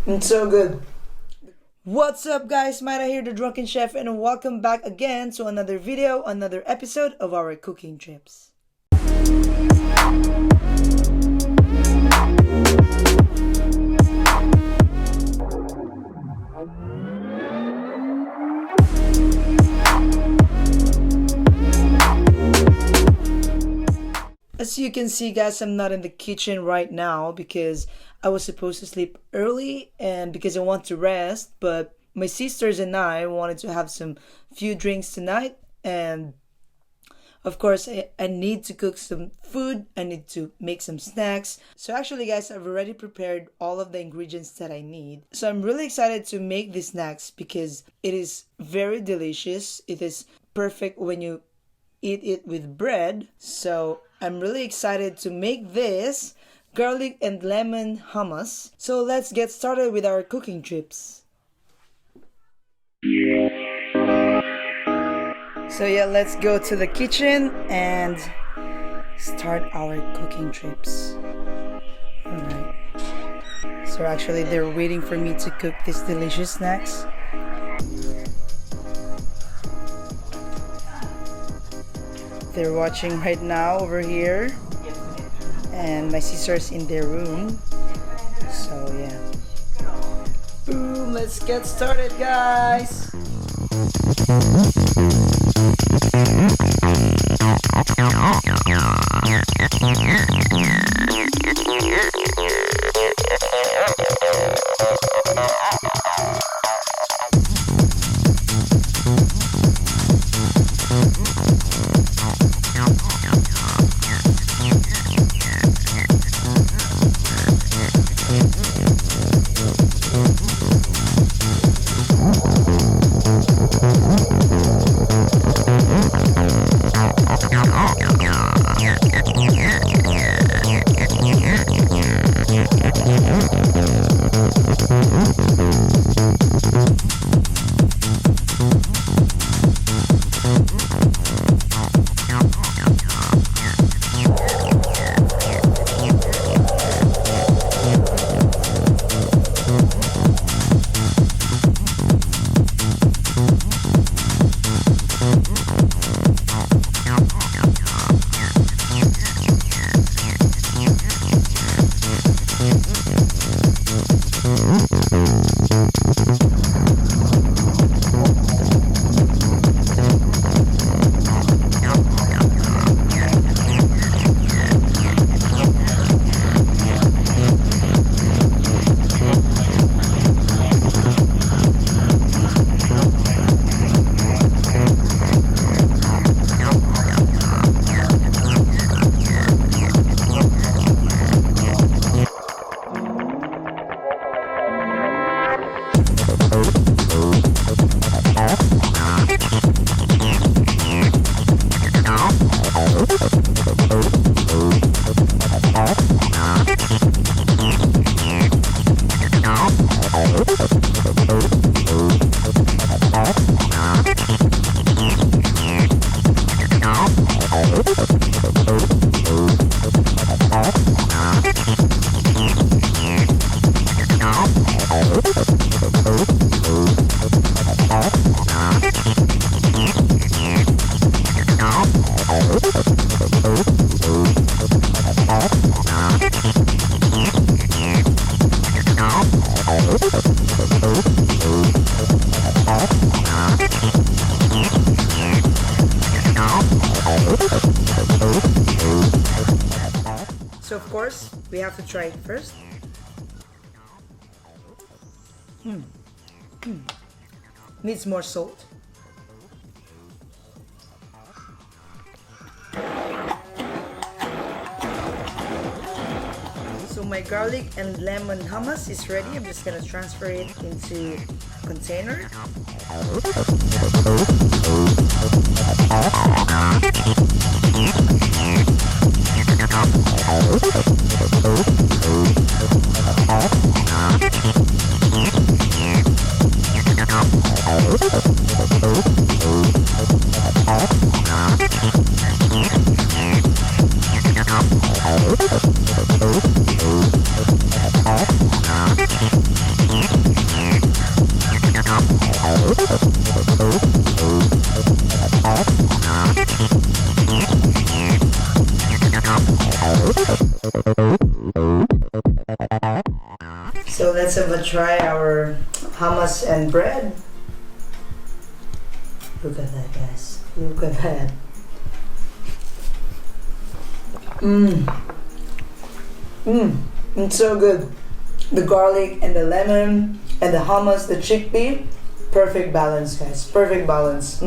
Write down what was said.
It's so good. What's up guys, Maidah here, the Drunken Chef, and welcome back again to another video, another episode of our cooking trips. As you can see guys, I'm not in the kitchen right now because I was supposed to sleep early and because I want to rest, but my sisters and I wanted to have some few drinks tonight, and of course I need to cook some food. I need to make some snacks. So actually guys, I've already prepared all of the ingredients that I need. So I'm really excited to make these snacks because it is very delicious. It is perfect when you eat it with bread. So I'm really excited to make this garlic and lemon hummus. So let's get started with our cooking trips. So yeah, let's go to the kitchen and start our cooking trips. Alright. So actually they're waiting for me to cook these delicious snacks. They're watching right now over here, and my sister's in their room. So yeah, boom, let's get started guys. So of course, we have to try it first. Needs more salt. So my garlic and lemon hummus is ready. I'm just gonna transfer it into a container. So let's have a try our hummus and bread. Look at that, guys. Look at that. It's so good. The garlic and the lemon and the hummus, the chickpea. Perfect balance, guys. Perfect balance.